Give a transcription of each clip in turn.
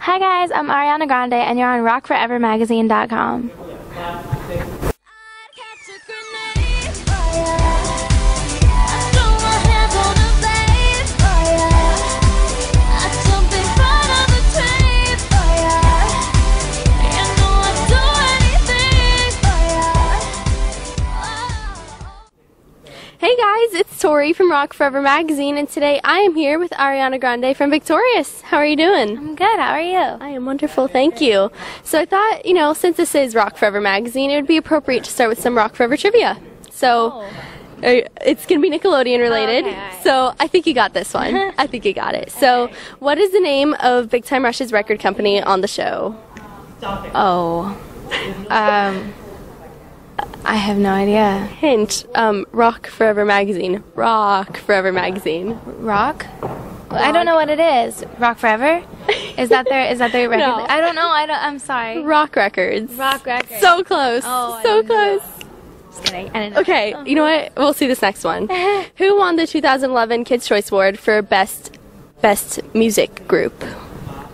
Hi guys, I'm Ariana Grande and you're on rockforevermagazine.com. Hey guys, it's Tori from Rock Forever Magazine, and today I am here with Ariana Grande from Victorious. How are you doing? I'm good, how are you? I am wonderful, thank you. So I thought, you know, since this is Rock Forever Magazine, it would be appropriate to start with some Rock Forever trivia. So, it's going to be Nickelodeon related, right. So I think you got this one. I think you got it. So, what is the name of Big Time Rush's record company on the show? I have no idea. Hint, Rock Forever Magazine. Rock Forever Magazine. Rock? I don't know what it is. Rock Forever? Is that their record? No. I don't know. I'm sorry. Rock Records. Rock Records. So close. Oh, I so don't know. close. Just kidding. I didn't know. Okay, you know what? We'll see this next one. Who won the 2011 Kids' Choice Award for Best Music Group?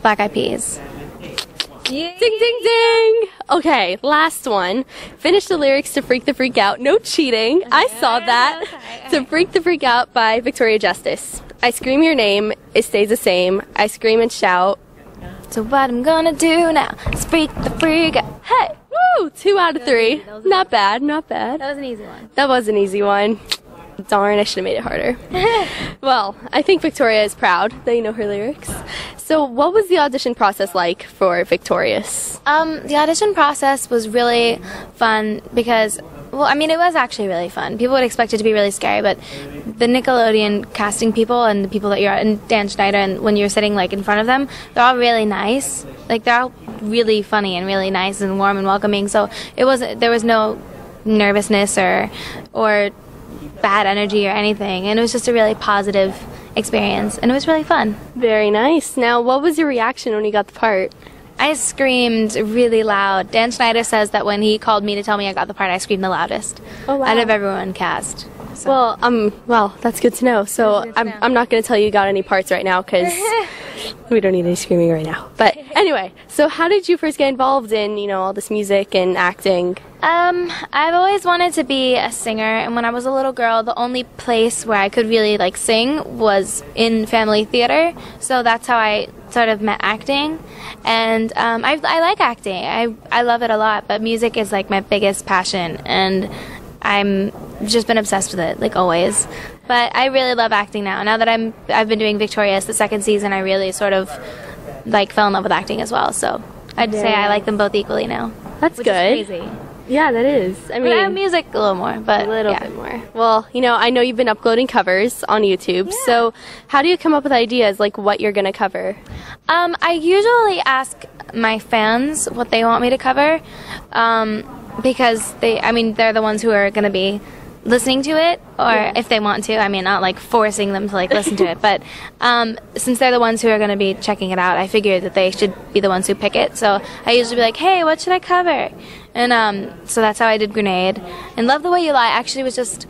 Black Eyed Peas. Ding, ding, ding! Okay, last one. Finish the lyrics to Freak the Freak Out. No cheating. I saw that. Okay. To Freak the Freak Out by Victoria Justice. I scream your name, it stays the same. I scream and shout. So what I'm gonna do now is freak the freak out. Hey! Woo! 2 out of 3. Not bad, not bad. That was an easy one. That was an easy one. Darn, I should have made it harder. Well, I think Victoria is proud that you know her lyrics. So what was the audition process like for Victorious? The audition process was really fun because, well, I mean, it was actually really fun. People would expect it to be really scary, but the Nickelodeon casting people and the people that you're, and Dan Schneider, and when you're sitting like in front of them, they're all really nice. Like, they're all really funny and really nice and warm and welcoming. So there was no nervousness or bad energy or anything, and it was just a really positive experience, and it was really fun. Very nice. Now, what was your reaction when you got the part? I screamed really loud. Dan Schneider says that when he called me to tell me I got the part, I screamed the loudest out of everyone cast. So. Well, that's good to know. So I'm not going to tell you got any parts right now because we don't need any screaming right now. But anyway, so how did you first get involved in, you know, all this music and acting? I've always wanted to be a singer, and when I was a little girl, the only place where I could really like sing was in family theater. So that's how I sort of met acting, and I like acting. I love it a lot, but music is like my biggest passion, and I'm just been obsessed with it, like always. But I really love acting now. Now that I've been doing Victorious the second season, I really sort of like fell in love with acting as well. So I'd say I like them both equally now. That's which good. Is crazy. Yeah, that is. I mean, but I have music a little more, but a little bit more. Well, you know, I know you've been uploading covers on YouTube. Yeah. So how do you come up with ideas like what you're going to cover? I usually ask my fans what they want me to cover, because they're the ones who are going to be listening to it, or if they want to. I mean, not like forcing them to like listen to it, but since they're the ones who are going to be checking it out, I figured that they should be the ones who pick it. So I usually be like, hey, what should I cover? And so that's how I did Grenade. And Love the Way You Lie actually was just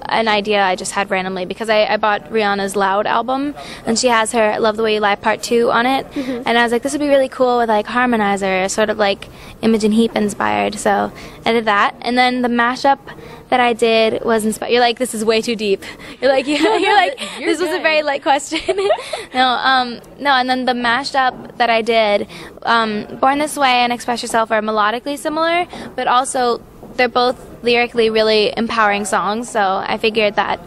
an idea I just had randomly because I bought Rihanna's Loud album, and she has her Love the Way You Lie Part 2 on it. And I was like, this would be really cool with like harmonizer, sort of like Imogen Heap inspired. So I did that. And then the mashup that I did was inspired. You're like, this is way too deep. You're like, this was a very light question. No, and then the mashup that I did, Born This Way and Express Yourself are melodically similar, but also they're both lyrically really empowering songs. So I figured that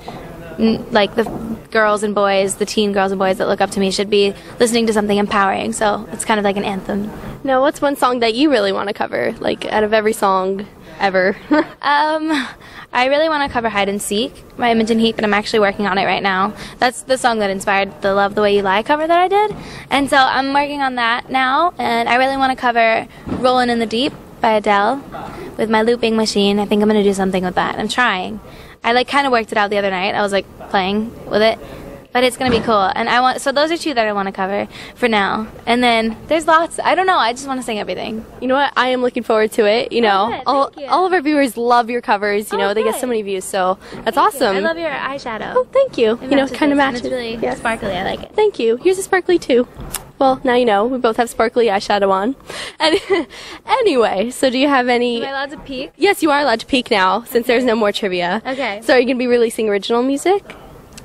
like the girls and boys, the teen girls and boys that look up to me should be listening to something empowering. So it's kind of like an anthem. Now, what's one song that you really want to cover, like out of every song ever? I really want to cover Hide and Seek by Imogen Heap, and I'm actually working on it right now. That's the song that inspired the Love the Way You Lie cover that I did. And so I'm working on that now, and I really want to cover Rollin' in the Deep by Adele with my looping machine. I think I'm going to do something with that. I'm trying. I like kind of worked it out the other night. I was like playing with it. But it's going to be cool. And so those are two that I want to cover for now. And then there's lots. I don't know. I just want to sing everything. You know what? I am looking forward to it. You know, good, all of our viewers love your covers. You know, they get so many views. So that's awesome. I love your eyeshadow. Oh, thank you. You know, kind of matches. It's really sparkly. I like it. Thank you. Here's a sparkly too. Well, now you know. We both have sparkly eyeshadow on. And anyway, so do you have any... Am I allowed to peek? Yes, you are allowed to peek now, since there's no more trivia. Okay. So are you going to be releasing original music?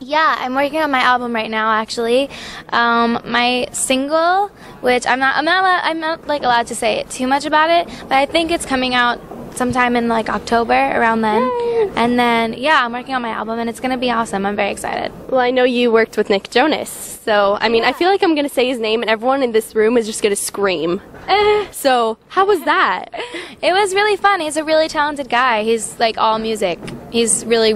Yeah, I'm working on my album right now. Actually, my single, which I'm not like allowed to say too much about it, but I think it's coming out sometime in like October, around then. Yay. And then yeah, I'm working on my album, and it's gonna be awesome. I'm very excited. Well, I know you worked with Nick Jonas, so I mean, I feel like I'm gonna say his name, and everyone in this room is just gonna scream. So how was that? It was really fun. He's a really talented guy. He's like all music. He's really,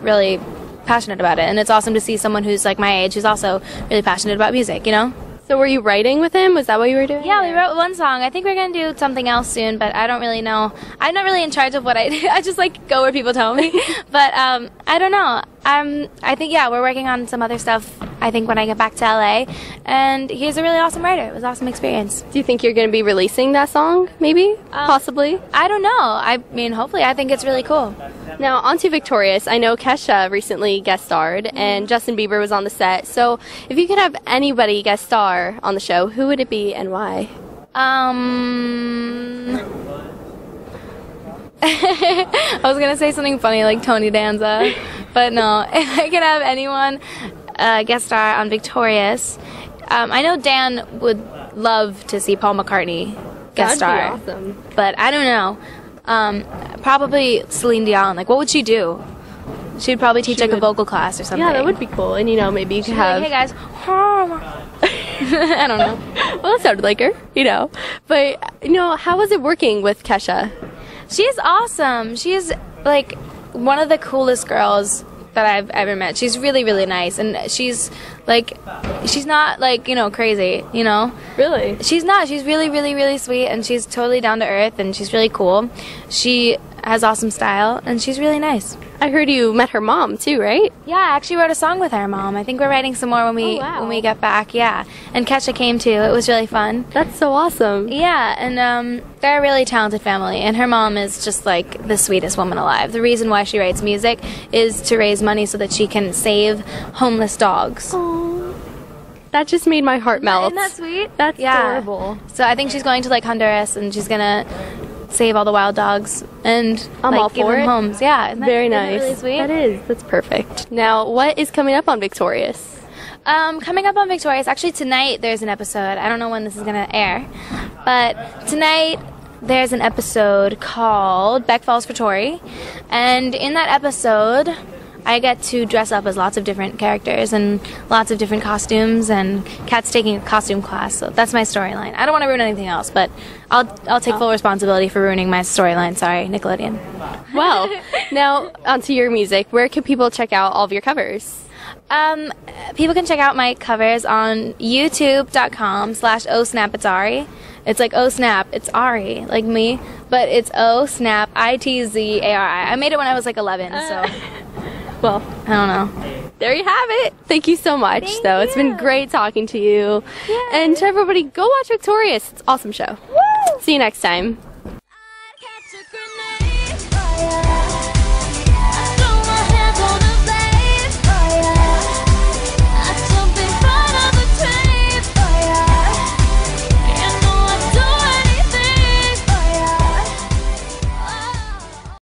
really passionate about it, and it's awesome to see someone who's like my age who's also really passionate about music, you know? So were you writing with him? Was that what you were doing? Yeah, we wrote one song. I think we're going to do something else soon, but I don't really know. I'm not really in charge of what I do. I just like go where people tell me. But I don't know. I think, yeah, we're working on some other stuff, I think, when I get back to LA. And he's a really awesome writer. It was an awesome experience. Do you think you're going to be releasing that song, maybe? Possibly? I don't know. I mean, hopefully. I think it's really cool. Now, on to Victorious. I know Kesha recently guest starred, and Justin Bieber was on the set. So, if you could have anybody guest star on the show, who would it be and why? I was going to say something funny like Tony Danza, but no. If I could have anyone guest star on Victorious, I know Dan would love to see Paul McCartney guest star. That'd be awesome. But I don't know. Probably Celine Dion. Like, what would she do? She'd probably teach like a vocal class or something. Yeah, that would be cool. And you know, maybe you could have. Like, hey guys. I don't know. Well, that sounded like her, you know. But you know, how was it working with Kesha? She's awesome. She's like one of the coolest girls that I've ever met. She's really, really nice, and she's not like, you know, crazy, you know. Really? She's not. She's really, really, really sweet, and she's totally down to earth, and she's really cool. She has awesome style, and she's really nice. I heard you met her mom too, right? Yeah, I actually wrote a song with her mom. I think we're writing some more when we get back. Yeah, and Kesha came too. It was really fun. That's so awesome. Yeah, and they're a really talented family, and her mom is just like the sweetest woman alive. The reason why she writes music is to raise money so that she can save homeless dogs. Aww. That just made my heart melt. Isn't that sweet? That's adorable. So I think she's going to like Honduras, and she's gonna save all the wild dogs and I'm like, all give for them it. homes. Yeah, Very nice. Isn't that really sweet? That is. That's perfect. Now, what is coming up on Victorious? Coming up on Victorious, actually tonight there's an episode. I don't know when this is gonna air, but tonight there's an episode called Beck Falls for Tori, and in that episode I get to dress up as lots of different characters and lots of different costumes, and Kat's taking a costume class, so that's my storyline. I don't want to ruin anything else, but I'll take full responsibility for ruining my storyline. Sorry, Nickelodeon. Well, now onto your music. Where can people check out all of your covers? People can check out my covers on youtube.com/ohsnapitsari. It's like oh snap, it's Ari, like me, but it's oh snap ITZARI. I made it when I was like 11, so well, I don't know. There you have it. Thank you so much, though. It's been great talking to you. Yeah. And to everybody, go watch Victorious. It's an awesome show. Woo! See you next time.